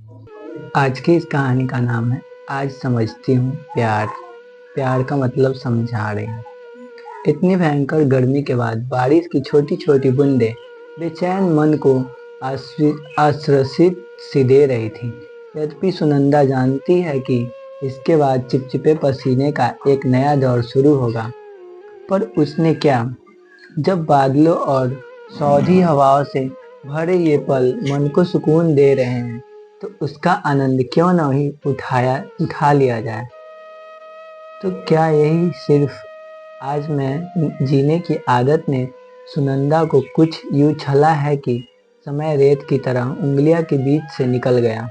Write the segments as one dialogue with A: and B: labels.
A: आज की इस कहानी का नाम है आज समझती हूँ प्यार। प्यार का मतलब समझा रहे हैं। इतनी भयंकर गर्मी के बाद बारिश की छोटी छोटी बूंदें बेचैन मन को आश्वासित सी दे रही थी। यद्यपि सुनंदा जानती है कि इसके बाद चिपचिपे पसीने का एक नया दौर शुरू होगा, पर उसने क्या। जब बादलों और सौंधी हवाओं से भरे ये पल मन को सुकून दे रहे हैं, तो उसका आनंद क्यों नहीं उठा लिया जाए। तो क्या यही सिर्फ आज मैं जीने की आदत ने सुनंदा को कुछ यूं छला है कि समय रेत की तरह उंगलियों के बीच से निकल गया।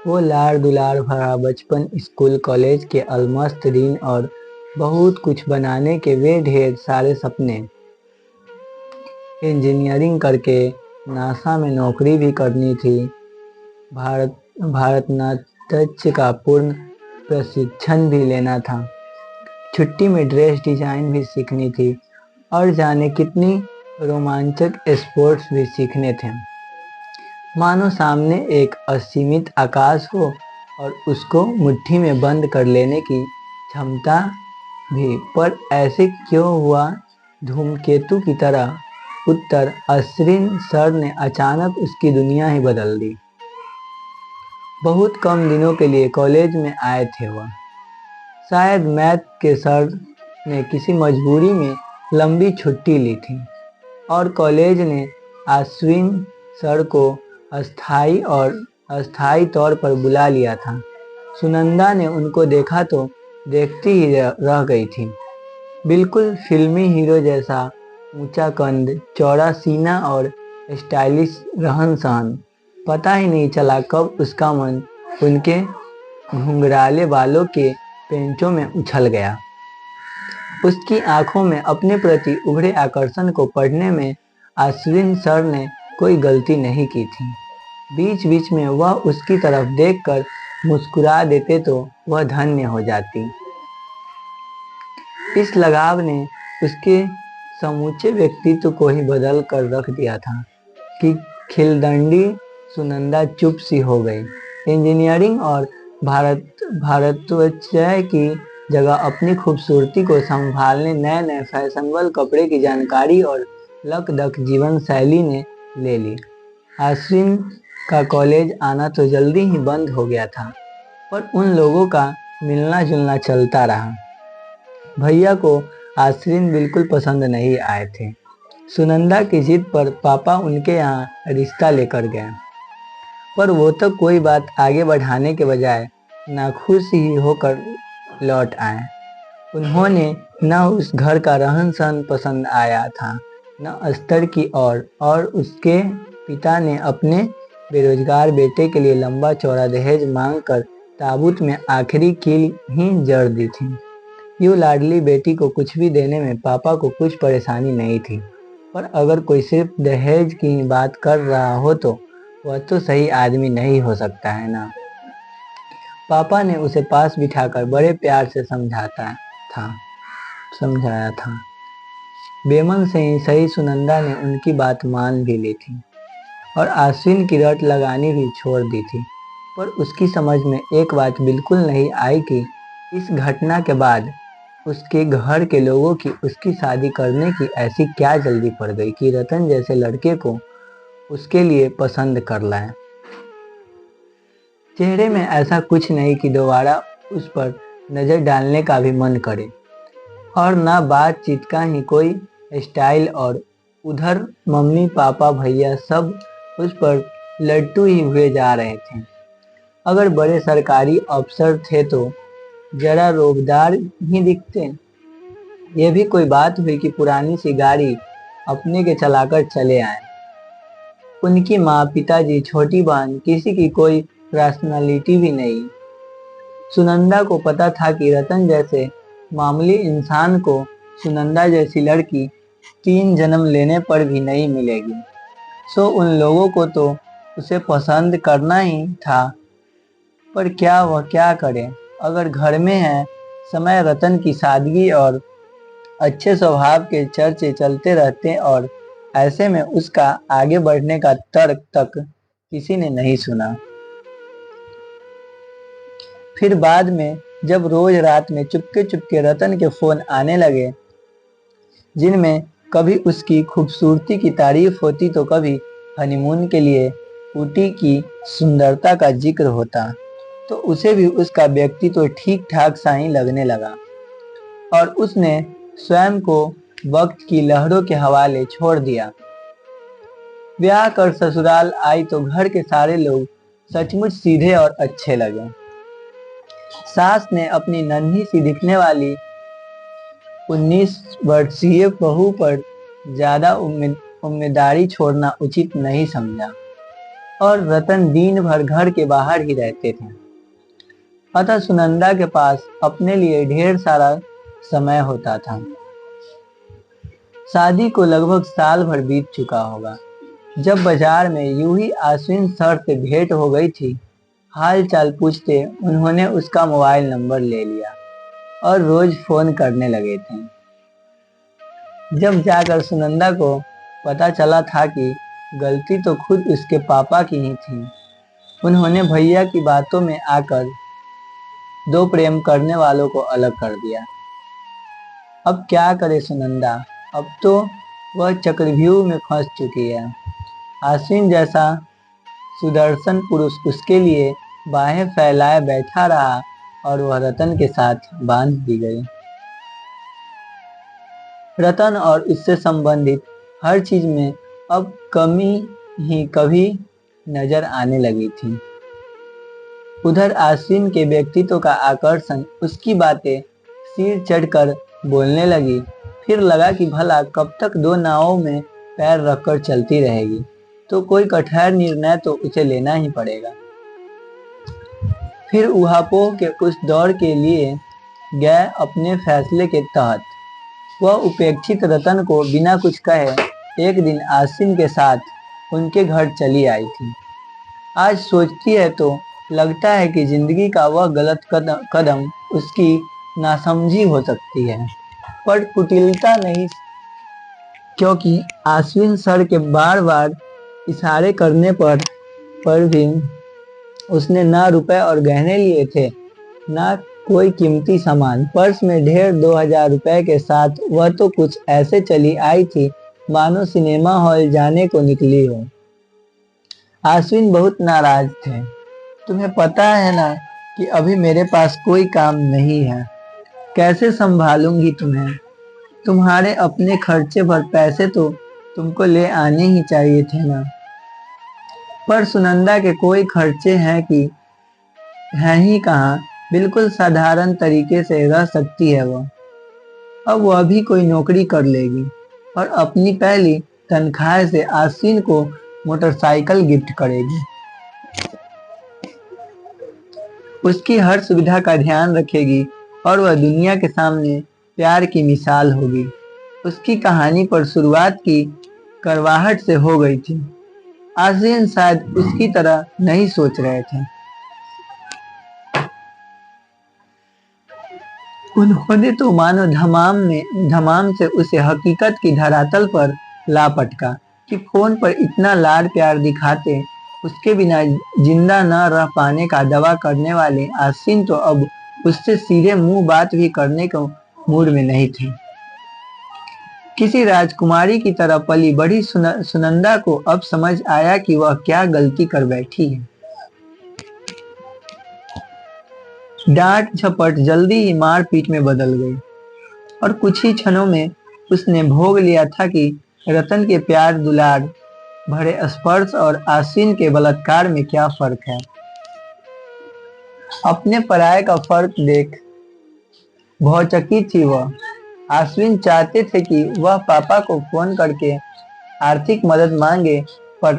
A: वो लाड़ दुलार भरा बचपन, स्कूल कॉलेज के अलमस्त दिन और बहुत कुछ बनाने के वे ढेर सारे सपने। इंजीनियरिंग करके नासा में नौकरी भी करनी थी, भारतनाट्यम का पूर्ण प्रशिक्षण भी लेना था, छुट्टी में ड्रेस डिजाइन भी सीखनी थी और जाने कितनी रोमांचक स्पोर्ट्स भी सीखने थे। मानो सामने एक असीमित आकाश हो और उसको मुट्ठी में बंद कर लेने की क्षमता भी। पर ऐसे क्यों हुआ? धूमकेतु की तरह उत्तर अश्विन सर ने अचानक उसकी दुनिया ही बदल दी। बहुत कम दिनों के लिए कॉलेज में आए थे वह। शायद मैथ के सर ने किसी मजबूरी में लंबी छुट्टी ली थी और कॉलेज ने अश्विन सर को अस्थाई तौर पर बुला लिया था। सुनंदा ने उनको देखा तो देखती ही रह गई थी। बिल्कुल फिल्मी हीरो जैसा ऊंचा कद, चौड़ा सीना और स्टाइलिश रहन सहन। पता ही नहीं चला कब उसका मन उनके घुंघराले बालों के पेंचों में उछल गया। उसकी आंखों में अपने प्रति उभरे आकर्षण को पढ़ने में अश्विन सर ने कोई गलती नहीं की थी। बीच बीच में वह उसकी तरफ देखकर मुस्कुरा देते तो वह धन्य हो जाती। इस लगाव ने उसके समूचे व्यक्तित्व को ही बदल कर रख दिया था कि खिलदंडी सुनंदा चुप सी हो गई। इंजीनियरिंग और भारतवच्चय की जगह अपनी खूबसूरती को संभालने नए नए फैशनेबल कपड़े की जानकारी और लकदक जीवन शैली ने ले ली। अश्विन का कॉलेज आना तो जल्दी ही बंद हो गया था, पर उन लोगों का मिलना जुलना चलता रहा। भैया को अश्विन बिल्कुल पसंद नहीं आए थे। सुनंदा की जिद पर पापा उनके यहाँ रिश्ता लेकर गए, पर वो तो कोई बात आगे बढ़ाने के बजाय नाखुश ही होकर लौट आए। उन्होंने न उस घर का रहन सहन पसंद आया था, न स्तर की और उसके पिता ने अपने बेरोजगार बेटे के लिए लंबा चौड़ा दहेज मांगकर ताबूत में आखिरी कील ही जड़ दी थी। यूं लाडली बेटी को कुछ भी देने में पापा को कुछ परेशानी नहीं थी, पर अगर कोई सिर्फ दहेज की बात कर रहा हो तो वह तो सही आदमी नहीं हो सकता है ना। पापा ने उसे पास बिठाकर बड़े प्यार से समझाया था। बेमन से ही सही सुनंदा ने उनकी बात मान भी ली थी और अश्विन की रट लगानी भी छोड़ दी थी। पर उसकी समझ में एक बात बिल्कुल नहीं आई कि इस घटना के बाद उसके घर के लोगों की उसकी शादी करने की ऐसी क्या जल्दी पड़ गई कि रतन जैसे लड़के को उसके लिए पसंद कर लाए। चेहरे में ऐसा कुछ नहीं कि दोबारा उस पर नजर डालने का भी मन करे, और ना बातचीत का ही कोई स्टाइल। और उधर मम्मी पापा भैया सब उस पर लट्टू ही हुए जा रहे थे। अगर बड़े सरकारी अफसर थे तो जरा रोबदार ही दिखते। यह भी कोई बात हुई कि पुरानी सी गाड़ी अपने के चलाकर चले आए। उनकी माँ, पिताजी, छोटी बहन, किसी की कोई पर्सनालिटी भी नहीं। सुनंदा को पता था कि रतन जैसे मामूली इंसान को सुनंदा जैसी लड़की 3 जन्म लेने पर भी नहीं मिलेगी। सो उन लोगों को तो उसे पसंद करना ही था, पर वह क्या करे। अगर घर में है समय रतन की सादगी और अच्छे स्वभाव के चर्चे चलते रहते, और ऐसे में उसका आगे बढ़ने का तर्क तक किसी ने नहीं सुना। फिर बाद में जब रोज रात में चुपके चुपके रतन के फोन आने लगे, जिनमें कभी उसकी खूबसूरती की तारीफ होती तो कभी हनीमून के लिए ऊटी की सुंदरता का जिक्र होता, तो उसे भी उसका व्यक्तित्व ठीक ठाक सा ही लगने लगा और उसने स्वयं को वक्त की लहरों के हवाले छोड़ दिया। ब्याह कर ससुराल आई तो घर के सारे लोग सचमुच सीधे और अच्छे लगे। सास ने अपनी नन्ही सी दिखने वाली 19 वर्षीय बहू पर ज्यादा उम्मीदवारी छोड़ना उचित नहीं समझा और रतन दिन भर घर के बाहर ही रहते थे। अतः सुनंदा के पास अपने लिए ढेर सारा समय होता था। शादी को लगभग साल भर बीत चुका होगा जब बाजार में यूं ही आश्विन सर से भेंट हो गई थी। हाल चाल पूछते उन्होंने उसका मोबाइल नंबर ले लिया और रोज फोन करने लगे थे। जब जाकर सुनंदा को पता चला था कि गलती तो खुद उसके पापा की ही थी, उन्होंने भैया की बातों में आकर दो प्रेम करने वालों को अलग कर दिया। अब क्या करे सुनंदा, अब तो वह चक्रव्यूह में फंस चुकी है। आश्विन जैसा सुदर्शन पुरुष उसके लिए बाहें फैलाए बैठा रहा और वह रतन के साथ बांध दी गई। रतन और उससे संबंधित हर चीज में अब कमी ही कभी नजर आने लगी थी। उधर आश्विन के व्यक्तित्व का आकर्षण, उसकी बातें सिर चढ़कर बोलने लगी। फिर लगा कि भला कब तक दो नावों में पैर रखकर चलती रहेगी, तो कोई कठोर निर्णय तो उसे लेना ही पड़ेगा। फिर ऊहापोह के उस दौर के लिए गए अपने फैसले के तहत वह उपेक्षित रतन को बिना कुछ कहे एक दिन आश्विन के साथ उनके घर चली आई थी। आज सोचती है तो लगता है कि जिंदगी का वह गलत कदम उसकी नासमझी हो सकती है, पर कुटिलता नहीं, क्योंकि आश्विन सर के बार बार इशारे करने पर भी उसने ना रुपए और गहने लिए थे, ना कोई कीमती सामान। पर्स में ढेर 2000 रुपए के साथ वह तो कुछ ऐसे चली आई थी मानो सिनेमा हॉल जाने को निकली हो। आश्विन बहुत नाराज थे। तुम्हें पता है ना कि अभी मेरे पास कोई काम नहीं है, कैसे संभालूंगी तुम्हें? तुम्हारे अपने खर्चे भर पैसे तो तुमको ले आने ही चाहिए थे ना। पर सुनंदा के कोई खर्चे हैं कि हैं ही कहाँ, बिल्कुल साधारण तरीके से रह सकती है वह। अब वह भी कोई नौकरी कर लेगी और अपनी पहली तनख्वाह से आश्विन को मोटरसाइकिल गिफ्ट करेगी। उसकी हर सुविधा का ध्यान रखेगी और वह दुनिया के सामने प्यार की मिसाल होगी। उसकी कहानी पर शुरुआत की करवाहट से हो गई थी। आश्विन शायद उसकी तरह नहीं सोच रहे थे। उन्होंने तो मानो धमाम से उसे हकीकत की धरातल पर ला पटका कि फोन पर इतना लाड प्यार दिखाते उसके बिना जिंदा न रह पाने का दावा करने वाले आश्विन तो अब उससे सीधे मुंह बात भी करने को मूड में नहीं थे। किसी राजकुमारी की तरह पली बड़ी सुनंदा को अब समझ आया कि वह क्या गलती कर बैठी है। डांट झपट जल्दी ही मार पीट में बदल गई और कुछ ही क्षणों में उसने भोग लिया था कि रतन के प्यार दुलार भरे स्पर्श और आश्विन के बलात्कार में क्या फर्क है। अपने पराये का फर्क देख भौचक्की थी वह। आश्विन चाहते थे कि वह पापा को फोन करके आर्थिक मदद मांगे, पर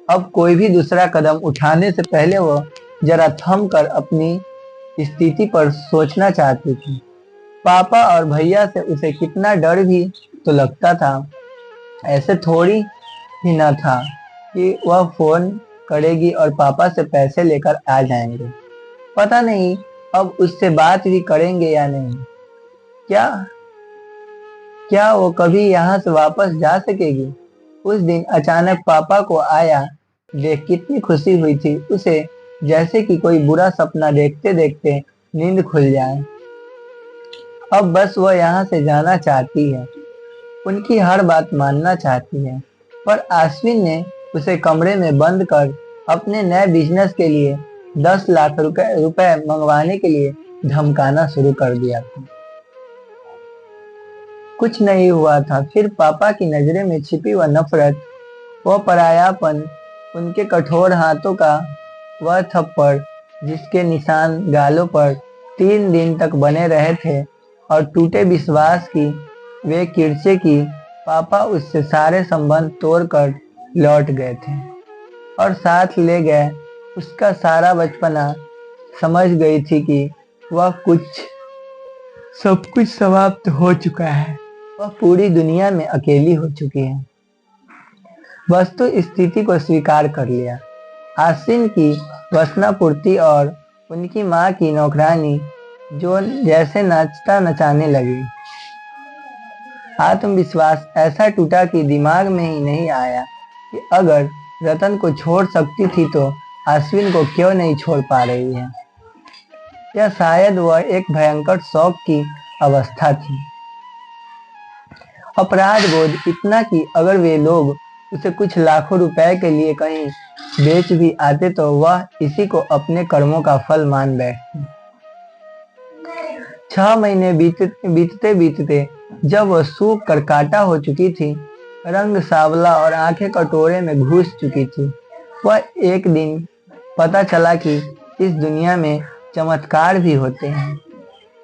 A: अब कोई भी दूसरा कदम उठाने से पहले वह जरा थम कर अपनी स्थिति पर सोचना चाहती थी। पापा और भैया से उसे कितना डर भी तो लगता था। ऐसे थोड़ी ही न था कि वह फोन करेगी और पापा से पैसे लेकर आ जाएंगे। पता नहीं अब उससे बात भी करेंगे या नहीं। क्या वो कभी यहाँ से वापस जा सकेगी? उस दिन अचानक पापा को आया देख कितनी खुशी हुई थी उसे। जैसे कि कोई बुरा सपना देखते देखते नींद खुल जाए। अब बस वह यहाँ से जाना चाहती है, उनकी हर बात मानना चाहती है। पर अश्विन ने उसे कमरे में बंद कर अपने नए बिजनेस के लिए 10 लाख रुपए मंगवाने के लिए धमकाना शुरू कर दिया था। कुछ नहीं हुआ था, फिर पापा की नजरें में छिपी वह नफरत, वह परायापन, उनके कठोर हाथों का वह थप्पड़ जिसके निशान गालों पर 3 दिन तक बने रहे थे, और टूटे विश्वास की वे किरचे की पापा उससे सारे संबंध तोड़कर लौट गए थे और साथ ले गए उसका सारा बचपना। समझ गई थी कि वह सब कुछ समाप्त हो चुका है, वह पूरी दुनिया में अकेली हो चुकी है। वस्तु स्थिति को स्वीकार कर लिया। आश्विन की वसनापूर्ति और उनकी माँ की नौकरानी जो जैसे नाचता नचाने लगी। आत्मविश्वास ऐसा टूटा कि दिमाग में ही नहीं आया कि अगर रतन को छोड़ सकती थी तो अश्विन को क्यों नहीं छोड़ पा रही है। या शायद वह एक भयंकर शौक की अवस्था थी। अपराध बोध इतना कि अगर वे लोग उसे कुछ लाखों रुपए के लिए कहीं बेच भी आते तो वह इसी को अपने कर्मों का फल मान बैठती। 6 महीने बीतते बीतते जब वह सूख कर काटा हो चुकी थी, रंग सावला और आंखें कटोरे में घुस चुकी थी, वह एक दिन पता चला कि इस दुनिया में चमत्कार भी होते हैं।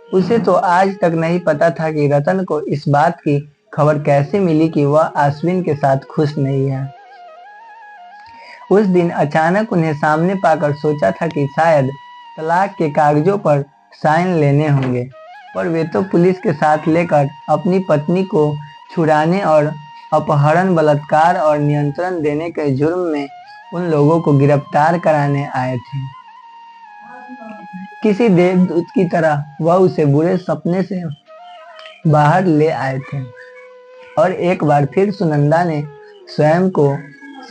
A: उसे तो आज तक नहीं पता था कि रतन को इस बात की खबर कैसे मिली कि वह अश्विन के साथ खुश नहीं है। उस दिन अचानक उन्हें सामने पाकर सोचा था कि शायद तलाक के कागजों पर साइन लेने होंगे, पर वे तो पुलिस के साथ लेकर अपनी पत्नी को छुड़ाने और अपहरण, बलात्कार और नियंत्रण देने के जुर्म में उन लोगों को गिरफ्तार कराने आए थे। किसी देवदूत की तरह वह उसे बुरे सपने से बाहर ले आए थे और एक बार फिर सुनंदा ने स्वयं को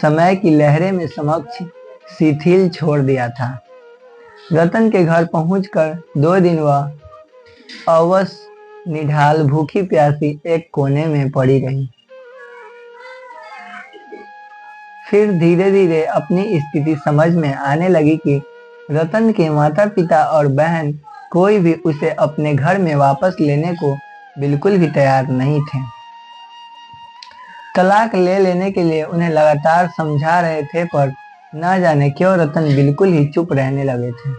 A: समय की लहरें में समक्ष शिथिल छोड़ दिया था। रतन के घर पहुंचकर 2 दिन वह अवश निढाल भूखी प्यासी एक कोने में पड़ी रही। फिर धीरे धीरे अपनी स्थिति समझ में आने लगी कि रतन के माता पिता और बहन कोई भी उसे अपने घर में वापस लेने को बिल्कुल भी तैयार नहीं थे। तलाक ले लेने के लिए उन्हें लगातार समझा रहे थे, पर न जाने क्यों रतन बिल्कुल ही चुप रहने लगे थे।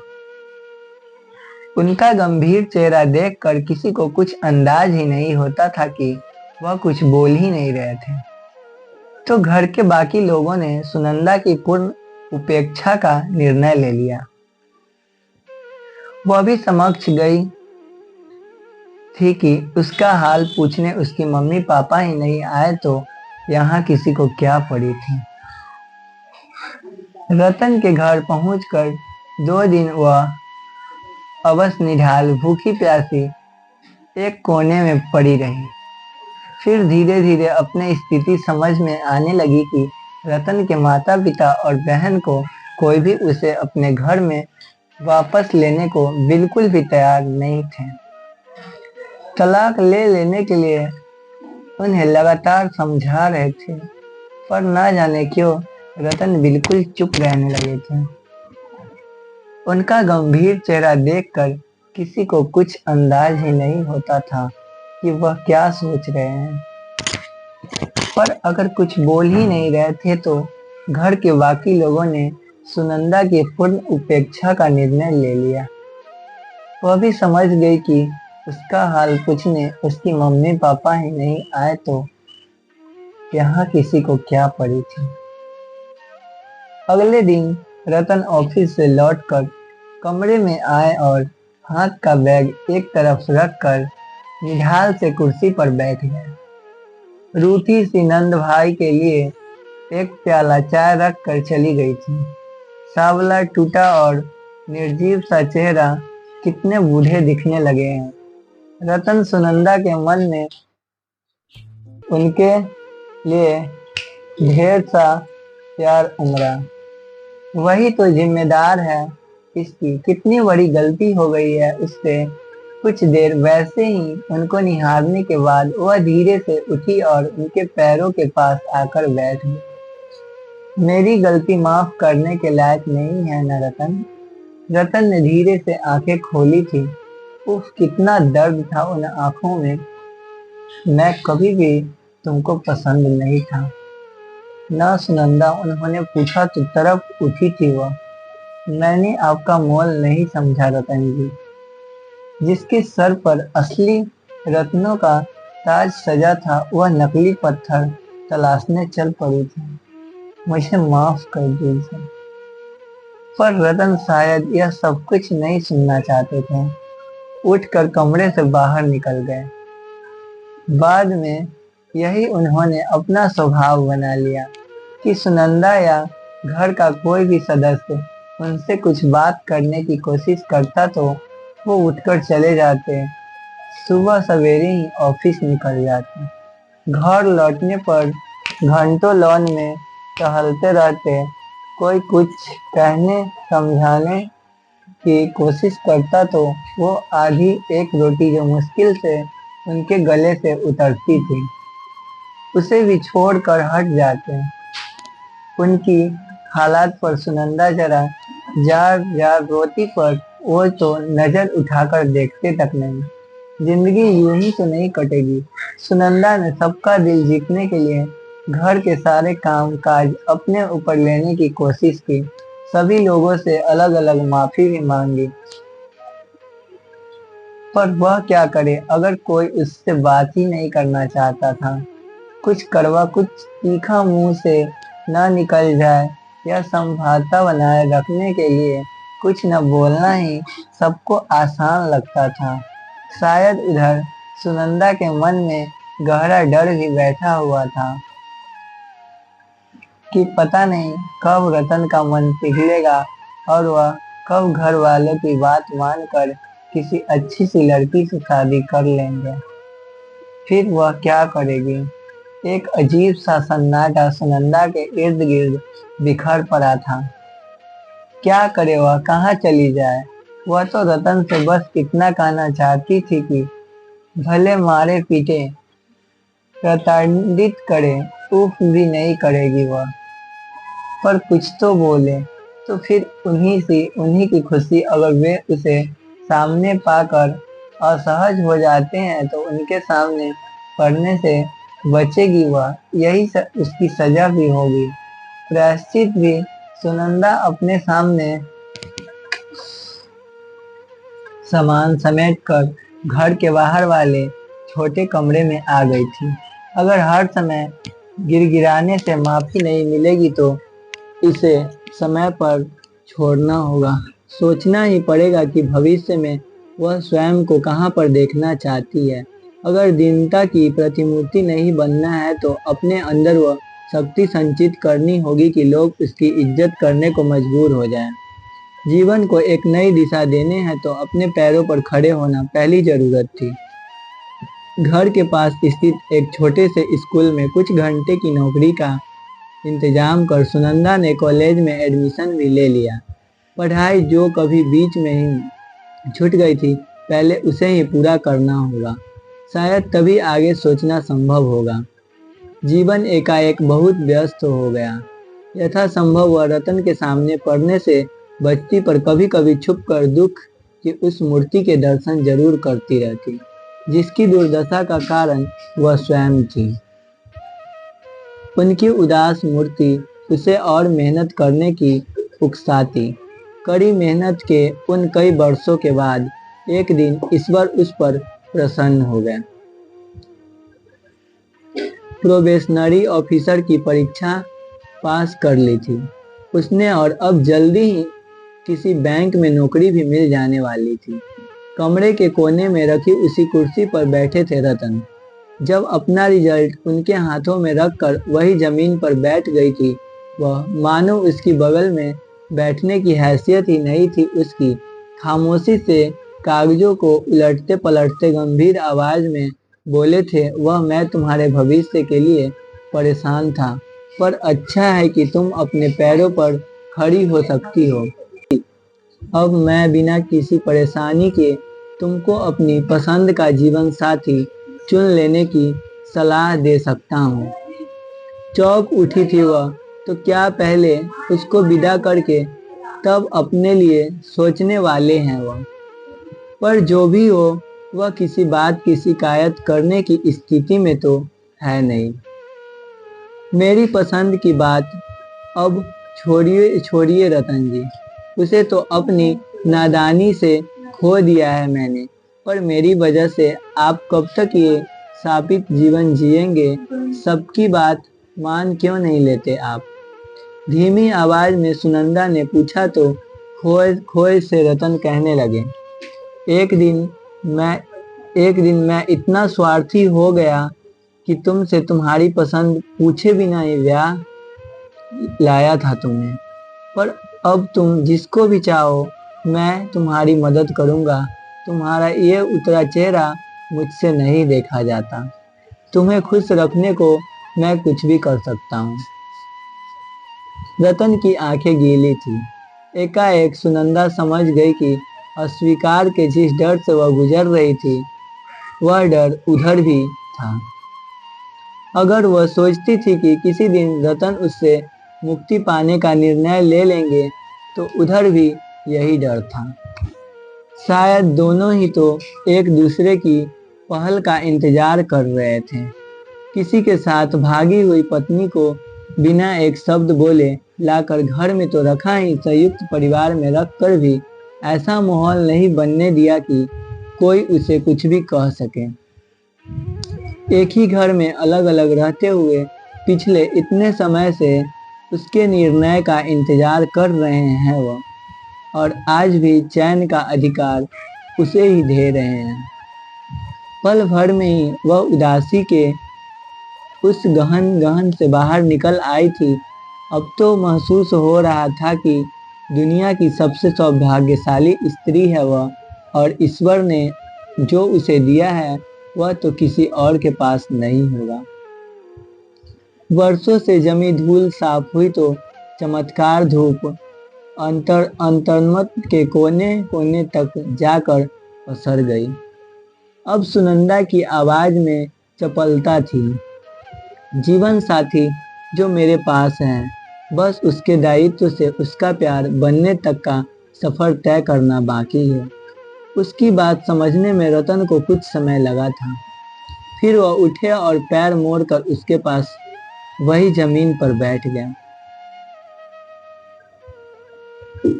A: उनका गंभीर चेहरा देखकर किसी को कुछ अंदाज ही नहीं होता था कि वह कुछ बोल ही नहीं रहे थे। तो घर के बाकी लोगों ने सुनंदा की पूर्ण उपेक्षा का निर्णय ले लिया। वह भी समक्ष गई थी कि उसका हाल पूछने उसकी मम्मी पापा ही नहीं आए तो यहाँ किसी को क्या पड़ी थी। रतन के घर पहुंचकर 2 दिन वह अवश निढाल भूखी प्यासी एक कोने में पड़ी रही। फिर धीरे धीरे अपनी स्थिति समझ में आने लगी कि रतन के माता पिता और बहन को कोई भी उसे अपने घर में वापस लेने को बिल्कुल भी तैयार नहीं थे। तलाक ले लेने के लिए उन्हें लगातार समझा रहे थे, पर ना जाने क्यों रतन बिल्कुल चुप रहने लगे थे। उनका गंभीर चेहरा देखकर किसी को कुछ अंदाज ही नहीं होता था कि वह क्या सोच रहे हैं। पर अगर कुछ बोल ही नहीं रहे थे तो घर के बाकी लोगों ने सुनंदा की पूर्ण उपेक्षा का निर्णय ले लिया। वह भी समझ गई कि उसका हाल पूछने उसकी मम्मी पापा ही नहीं आए तो यहाँ किसी को क्या पड़ी थी। अगले दिन रतन ऑफिस से लौटकर कमरे में आए और हाथ का बैग एक तरफ रखकर निढाल से कुर्सी पर बैठ गए। रूठी सी नंद भाई के लिए एक प्याला चाय रख कर चली गई थी। सावला, टूटा और निर्जीव सा चेहरा कितने बूढ़े दिखने लगे हैं। रतन सुनंदा के मन में उनके लिए ढेर सा प्यार उमड़ा। वही तो जिम्मेदार है इसकी। कितनी बड़ी गलती हो गई है उससे। कुछ देर वैसे ही उनको निहारने के बाद वह धीरे से उठी और उनके पैरों के पास आकर बैठ गई। मेरी गलती माफ करने के लायक नहीं है न रतन। रतन ने धीरे से आंखें खोली थी। उफ, कितना दर्द था उन आंखों में। मैं कभी भी तुमको पसंद नहीं था ना सुनंदा, उन्होंने पूछा तो तरफ उठी थी वह। मैंने आपका मोल नहीं समझा रतन जी। जिसके सर पर असली रत्नों का ताज सजा था वह नकली पत्थर तलाशने चल पड़ी थी। मुझे माफ कर दीजिए। पर रतन शायद यह सब कुछ नहीं सुनना चाहते थे। उठकर कमरे से बाहर निकल गए। बाद में यही उन्होंने अपना स्वभाव बना लिया कि सुनंदा या घर का कोई भी सदस्य उनसे कुछ बात करने की कोशिश करता तो वो उठकर चले जाते। सुबह सवेरे ही ऑफिस निकल जाते। घर लौटने पर घंटों लॉन में टहलते रहते। कोई कुछ कहने समझाने की कोशिश करता तो वो आधी एक रोटी जो मुश्किल से उनके गले से उतरती थी उसे भी छोड़कर हट जाते। उनकी हालात पर सुनंदा जरा जार जार रोती, पर वो तो नजर उठाकर देखते तक नहीं। जिंदगी यूं ही तो नहीं कटेगी। सुनंदा ने सबका दिल जीतने के लिए घर के सारे काम काज अपने ऊपर लेने की कोशिश की। सभी लोगों से अलग अलग माफी भी मांगी, पर वह क्या करे अगर कोई उससे बात ही नहीं करना चाहता था। कुछ कड़वा कुछ तीखा मुंह से न निकल जाए या संभावना बनाए रखने के लिए कुछ न बोलना ही सबको आसान लगता था। शायद उधर सुनंदा के मन में गहरा डर भी बैठा हुआ था कि पता नहीं कब रतन का मन पिघलेगा और वह कब घर वालों की बात मानकर किसी अच्छी सी लड़की से शादी कर लेंगे। फिर वह क्या करेगी। एक अजीब सा सन्नाटा सुनंदा के इर्द गिर्द बिखर पड़ा था। क्या करे वह, कहाँ चली जाए। वह तो रतन से बस इतना कहना चाहती थी कि भले मारे पीटे प्रताड़ित करे, उफ भी नहीं करेगी वह। पर कुछ तो बोले तो फिर उन्हीं की खुशी। अगर वे उसे सामने पाकर असहज हो जाते हैं तो उनके सामने पढ़ने से बचेगी वह। यही उसकी सजा भी होगी, प्रायश्चित भी। सुनंदा अपने सामने सामान समेट कर घर के बाहर वाले छोटे कमरे में आ गई थी। अगर हर समय गिड़गिड़ाने से माफी नहीं मिलेगी तो इसे समय पर छोड़ना होगा। सोचना ही पड़ेगा कि भविष्य में वह स्वयं को कहाँ पर देखना चाहती है। अगर दीनता की प्रतिमूर्ति नहीं बनना है तो अपने अंदर वह शक्ति संचित करनी होगी कि लोग उसकी इज्जत करने को मजबूर हो जाएं। जीवन को एक नई दिशा देने हैं तो अपने पैरों पर खड़े होना पहली जरूरत थी। घर के पास स्थित एक छोटे से स्कूल में कुछ घंटे की नौकरी का इंतजाम कर सुनंदा ने कॉलेज में एडमिशन भी ले लिया। पढ़ाई जो कभी बीच में ही छूट गई थी, पहले उसे ही पूरा करना होगा। शायद तभी आगे सोचना संभव होगा। जीवन एकाएक बहुत व्यस्त हो गया। यथासंभव वह रतन के सामने पढ़ने से बचती, पर कभी कभी छुप कर दुख की उस मूर्ति के दर्शन जरूर करती रहती जिसकी दुर्दशा का कारण वह स्वयं थी। उनकी उदास मूर्ति उसे और मेहनत करने की उकसाती। कड़ी मेहनत के उन कई वर्षों के बाद एक दिन ईश्वर उस पर प्रसन्न हो गए। प्रोबेशनरी ऑफिसर की परीक्षा पास कर ली थी उसने और अब जल्दी ही किसी बैंक में नौकरी भी मिल जाने वाली थी। कमरे के कोने में रखी उसी कुर्सी पर बैठे थे रतन। जब अपना रिजल्ट उनके हाथों में रखकर वही जमीन पर बैठ गई थी, वह मानो उसकी बगल में बैठने की हैसियत ही नहीं थी उसकी। खामोशी से कागजों को उलटते पलटते गंभीर आवाज में बोले थे, वह मैं तुम्हारे भविष्य के लिए परेशान था, पर अच्छा है कि तुम अपने पैरों पर खड़ी हो सकती हो। अब मैं बिना किसी परेशानी के तुमको अपनी पसंद का जीवन साथी चुन लेने की सलाह दे सकता हूँ। चौंक उठी थी वह, तो क्या पहले उसको विदा करके तब अपने लिए सोचने वाले हैं वह। पर जो भी हो, वह किसी बात की शिकायत करने की स्थिति में तो है नहीं। मेरी पसंद की बात अब छोड़िए छोड़िए रतन जी, उसे तो अपनी नादानी से खो दिया है मैंने। पर मेरी वजह से आप कब तक ये शापित जीवन जिएंगे? सबकी बात मान क्यों नहीं लेते आप? धीमी आवाज में सुनंदा ने पूछा तो खोए खोए से रतन कहने लगे, एक दिन मैं इतना स्वार्थी हो गया कि तुमसे तुम्हारी पसंद पूछे बिना ये ब्याह लाया था तुमने। पर अब तुम जिसको भी चाहो मैं तुम्हारी मदद करूंगा। तुम्हारा ये उतरा चेहरा मुझसे नहीं देखा जाता। तुम्हें खुश रखने को मैं कुछ भी कर सकता हूँ। रतन की आंखें गीली थी। एकाएक सुनंदा समझ गई कि अस्वीकार के जिस डर से वह गुजर रही थी, वह डर उधर भी था। अगर वह सोचती थी कि किसी दिन रतन उससे मुक्ति पाने का निर्णय ले लेंगे, तो उधर भी यही डर था। शायद दोनों ही तो एक दूसरे की पहल का इंतजार कर रहे थे। किसी के साथ भागी हुई पत्नी को बिना एक शब्द बोले लाकर घर में तो रखा ही, संयुक्त परिवार में रखकर भी ऐसा माहौल नहीं बनने दिया कि कोई उसे कुछ भी कह सके। एक ही घर में अलग अलग रहते हुए पिछले इतने समय से उसके निर्णय का इंतजार कर रहे हैं वह, और आज भी चैन का अधिकार उसे ही दे रहे हैं। पल भर में ही वह उदासी के उस गहन से बाहर निकल आई थी। अब तो महसूस हो रहा था कि दुनिया की सबसे सौभाग्यशाली स्त्री है वह, और ईश्वर ने जो उसे दिया है वह तो किसी और के पास नहीं होगा। वर्षों से जमी धूल साफ हुई तो चमत्कार धूप अंतर्मन के कोने कोने तक जाकर पसर गई। अब सुनंदा की आवाज में चपलता थी। जीवन साथी जो मेरे पास है, बस उसके दायित्व से उसका प्यार बनने तक का सफर तय करना बाकी है। उसकी बात समझने में रतन को कुछ समय लगा था। फिर वह उठे और पैर मोड़कर उसके पास वही जमीन पर बैठ गया।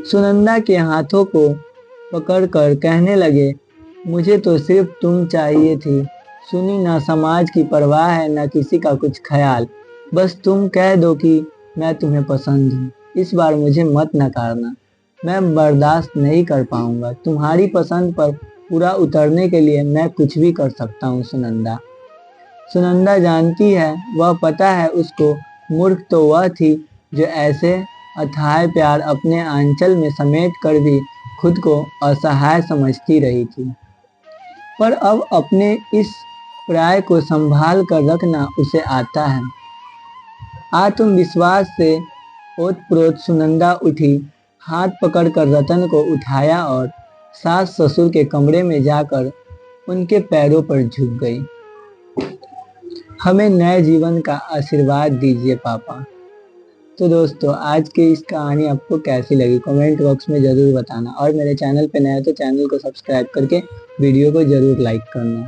A: सुनंदा के हाथों को पकड़कर कहने लगे, मुझे तो सिर्फ तुम चाहिए थी। सुनी ना समाज की परवाह है ना किसी का कुछ ख्याल। बस तुम कह दो कि मैं तुम्हें पसंद हूँ। इस बार मुझे मत नकारना, मैं बर्दाश्त नहीं कर पाऊंगा। तुम्हारी पसंद पर पूरा उतरने के लिए मैं कुछ भी कर सकता हूँ सुनंदा। सुनंदा जानती है, वह पता है उसको, मूर्ख तो वह थी जो ऐसे अथाह प्यार अपने आंचल में समेट कर भी खुद को असहाय समझती रही थी। पर अब अपने इस प्राय को संभाल कर रखना उसे आता है। आत्मविश्वास से ओतप्रोत सुनंदा उठी, हाथ पकड़कर रतन को उठाया और सास ससुर के कमरे में जाकर उनके पैरों पर झुक गई। हमें नए जीवन का आशीर्वाद दीजिए पापा। तो दोस्तों, आज की इस कहानी आपको कैसी लगी कमेंट बॉक्स में ज़रूर बताना, और मेरे चैनल पे नए हो तो चैनल को सब्सक्राइब करके वीडियो को ज़रूर लाइक करना।